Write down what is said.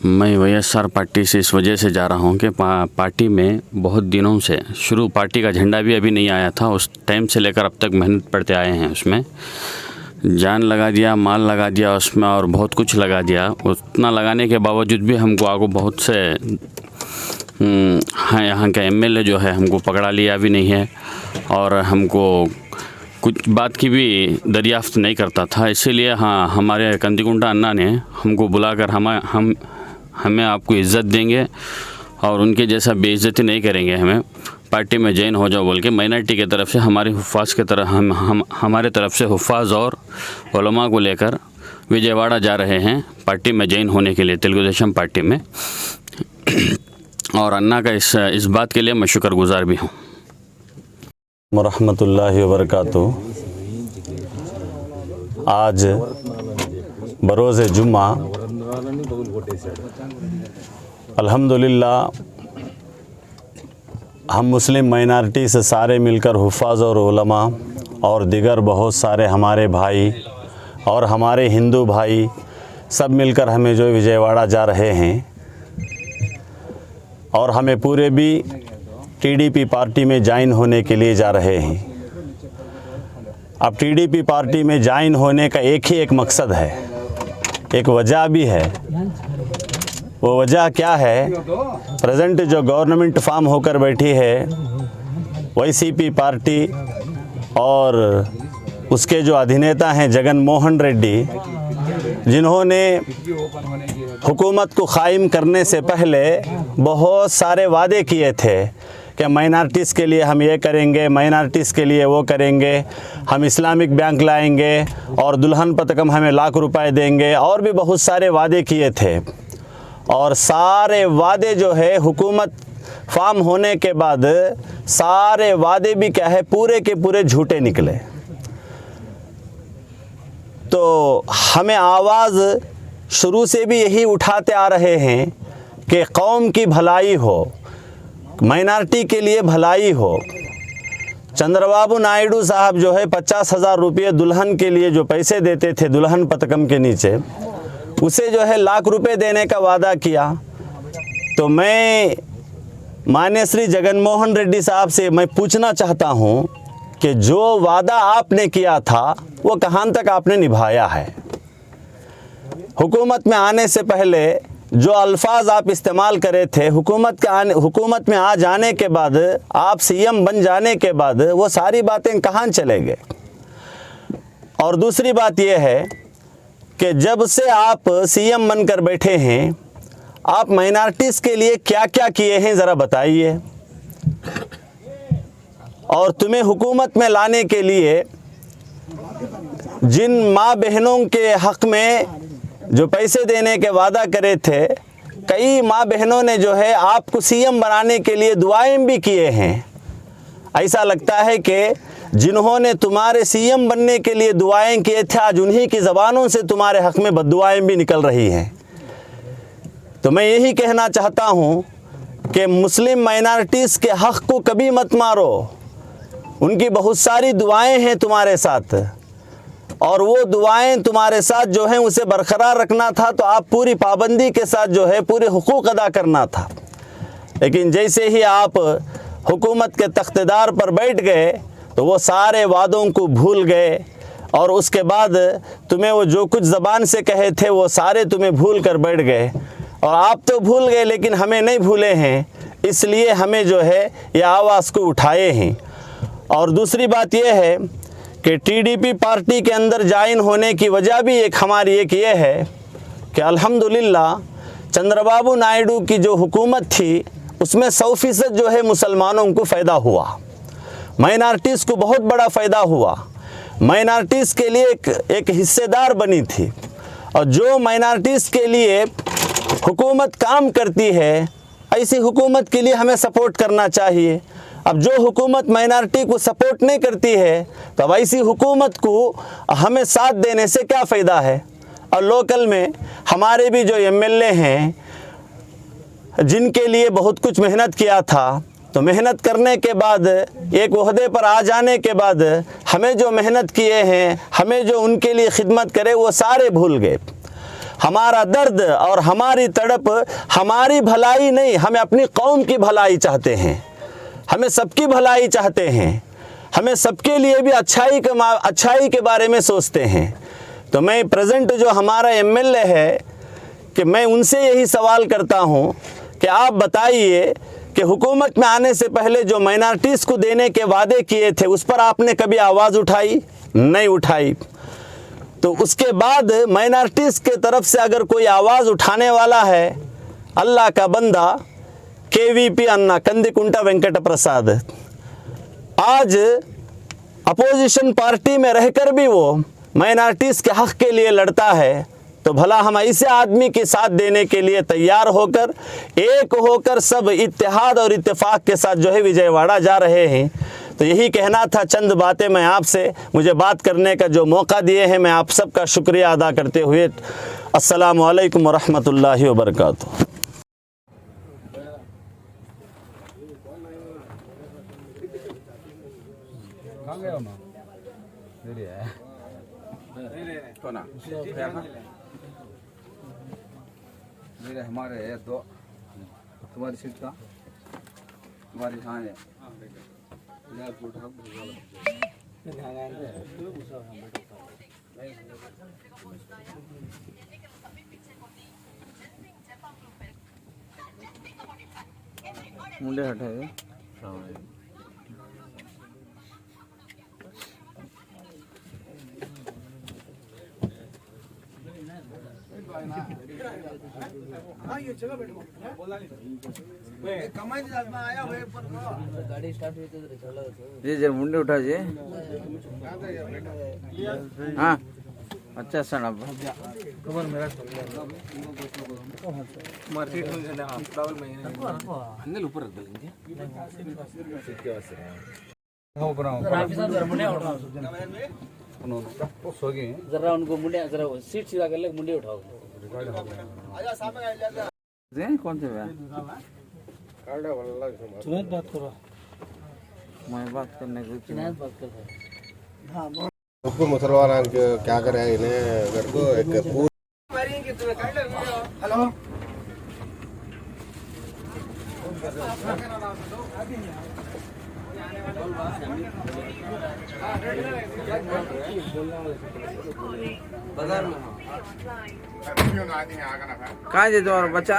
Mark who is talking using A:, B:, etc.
A: मैं YSR party से इस वजह से जा रहा हूं कि पार्टी में बहुत दिनों से पार्टी का झंडा भी अभी नहीं आया था, उस टाइम से लेकर अब तक मेहनत पड़ते आए हैं। उसमें जान लगा दिया, माल लगा दिया उसमें और बहुत कुछ लगा दिया। उतना लगाने के बावजूद भी हमको आगे बहुत से यहाँ का एमएलए जो है हमको पकड़ा लिया भी नहीं है और हमको कुछ बात की भी दरियाफ्त नहीं करता था। इसीलिए हाँ, हमारे कंदिकुंटा अन्ना ने हमको बुलाकर हमें आपको इज़्ज़त देंगे और उनके जैसा बेइज्जती नहीं करेंगे, हमें पार्टी में जॉइन हो जाओ बोल के माइनॉरिटी की तरफ से हमारे हुफ़ाज़ की तरफ हमारे तरफ से हुफ़ाज़ और उलमा को लेकर विजयवाड़ा जा रहे हैं पार्टी में जॉइन होने के लिए, तेलुगु देशम पार्टी में। और अन्ना का इस बात के लिए मैं शुक्रगुज़ार भी हूँ।
B: रहमतुल्लाहि व बरकातुहू। आज बरोज़ जुम्मा अल्हम्दुलिल्लाह हम मुस्लिम माइनॉरिटी से सारे मिलकर हुफ़ाज़ और उलमा और दिगर बहुत सारे हमारे भाई और हमारे हिंदू भाई सब मिलकर हमें जो विजयवाड़ा जा रहे हैं और हमें पूरे भी टीडीपी पार्टी में ज्वाइन होने के लिए जा रहे हैं। अब टीडीपी पार्टी में ज्वाइन होने का एक मकसद है, एक वजह भी है। वो वजह क्या है? प्रेजेंट जो गवर्नमेंट फॉर्म होकर बैठी है वाईसीपी पार्टी और उसके जो अधिनेता हैं जगन मोहन रेड्डी, जिन्होंने हुकूमत को कायम करने से पहले बहुत सारे वादे किए थे कि माइनॉरिटीज़ के लिए हम ये करेंगे, माइनॉरिटीज़ के लिए वो करेंगे, हम इस्लामिक बैंक लाएंगे और दुल्हन पतकम हमें लाख रुपए देंगे और भी बहुत सारे वादे किए थे। और सारे वादे जो है हुकूमत फॉर्म होने के बाद सारे वादे भी क्या है, पूरे के पूरे झूठे निकले। तो हमें आवाज़ शुरू से भी यही उठाते आ रहे हैं कि कौम की भलाई हो, माइनॉरिटी के लिए भलाई हो। चंद्रबाबू नायडू साहब जो है 50,000 रुपये दुल्हन के लिए जो पैसे देते थे दुल्हन पतकम के नीचे, उसे जो है लाख रुपए देने का वादा किया। तो मैं माननीय श्री जगन मोहन रेड्डी साहब से मैं पूछना चाहता हूं कि जो वादा आपने किया था वो कहाँ तक आपने निभाया है? हुकूमत में आने से पहले जो अल्फाज आप इस्तेमाल करे थे, हुकूमत में आ जाने के बाद, आप सीएम बन जाने के बाद वो सारी बातें कहाँ चले गए? और दूसरी बात यह है कि जब से आप सीएम बनकर बैठे हैं, आप माइनॉरिटीज़ के लिए क्या क्या किए हैं ज़रा बताइए। और तुम्हें हुकूमत में लाने के लिए जिन माँ बहनों के हक़ में जो पैसे देने के वादा करे थे, कई माँ बहनों ने जो है आपको सीएम बनाने के लिए दुआएं भी किए हैं। ऐसा लगता है कि जिन्होंने तुम्हारे सीएम बनने के लिए दुआएं किए थे, आज उन्हीं की ज़बानों से तुम्हारे हक़ में बद्दुआएं भी निकल रही हैं। तो मैं यही कहना चाहता हूँ कि मुस्लिम माइनॉरिटीज़ के हक़ को कभी मत मारो। उनकी बहुत सारी दुआएं हैं तुम्हारे साथ और वो दुआएं तुम्हारे साथ जो हैं उसे बरकरार रखना था, तो आप पूरी पाबंदी के साथ जो है पूरे हुकूक अदा करना था। लेकिन जैसे ही आप हुकूमत के तख्तेदार पर बैठ गए तो वो सारे वादों को भूल गए और उसके बाद तुम्हें वो जो कुछ ज़बान से कहे थे वो सारे तुम्हें भूल कर बैठ गए। और आप तो भूल गए लेकिन हमें नहीं भूले हैं, इसलिए हमें जो है ये आवाज़ को उठाए हैं। और दूसरी बात यह है कि टीडीपी पार्टी के अंदर ज्वाइन होने की वजह भी हमारी एक ये है कि अल्हम्दुलिल्लाह चंद्रबाबू नायडू की जो हुकूमत थी उसमें 100% जो है मुसलमानों को फ़ायदा हुआ, माइनॉरिटीज़ को बहुत बड़ा फ़ायदा हुआ, माइनॉरिटीज़ के लिए एक हिस्सेदार बनी थी। और जो माइनॉरिटीज़ के लिए हुकूमत काम करती है, ऐसी हुकूमत के लिए हमें सपोर्ट करना चाहिए। अब जो हुकूमत माइनॉरिटी को सपोर्ट नहीं करती है तो अब ऐसी हुकूमत को हमें साथ देने से क्या फ़ायदा है? और लोकल में हमारे भी जो एमएलए हैं जिनके लिए बहुत कुछ मेहनत किया था, तो मेहनत करने के बाद एक ओहदे पर आ जाने के बाद हमें जो मेहनत किए हैं, हमें जो उनके लिए खिदमत करे वो सारे भूल गए। हमारा दर्द और हमारी तड़प हमारी भलाई नहीं, हमें अपनी कौम की भलाई चाहते हैं, हमें सबकी भलाई चाहते हैं, हमें सबके लिए भी अच्छाई के बारे में सोचते हैं। तो मैं प्रेजेंट जो हमारा एमएलए है कि मैं उनसे यही सवाल करता हूं कि आप बताइए कि हुकूमत में आने से पहले जो माइनॉरिटीज़ को देने के वादे किए थे उस पर आपने कभी आवाज़ उठाई? नहीं उठाई। तो उसके बाद माइनॉरिटीज़ के तरफ से अगर कोई आवाज़ उठाने वाला है, अल्लाह का बंदा केवीपी अन्ना कंदिकुंटा वेंकट प्रसाद, आज अपोजिशन पार्टी में रहकर भी वो माइनॉरिटीज़ के हक़ के लिए लड़ता है। तो भला हम ऐसे आदमी के साथ देने के लिए तैयार होकर, एक होकर सब इत्तेहाद और इत्तेफाक के साथ जो है विजयवाड़ा जा रहे हैं। तो यही कहना था, चंद बातें मैं आपसे, मुझे बात करने का जो मौका दिए हैं मैं आप सबका शुक्रिया अदा करते हुए अस्सलामु अलैकुम वरहमतुल्लाहि वबरकातुहू।
C: मेरे हमारे है दो, तुम्हारी सीट का, तुम्हारी हाँ है। मुंडे हटाए जी जरा मुंडे उठा जी। हाँ अच्छा सर अब खबर मेरा मार्केट में जाना ट्रैवल में अंदर ऊपर रख देंगे सो गए
D: जरा उनको मुंडे जरा सीट सीधा कर ले, मुंडे उठाओ।
C: कौन से
D: तुम्हें बात करो,
C: मैं बात करने को
D: बात कर रहा है।
E: उसको मुसलमान क्या करे इन्हें मेरे को एक हेलो
C: कहाँ जे तुम्हारा बच्चा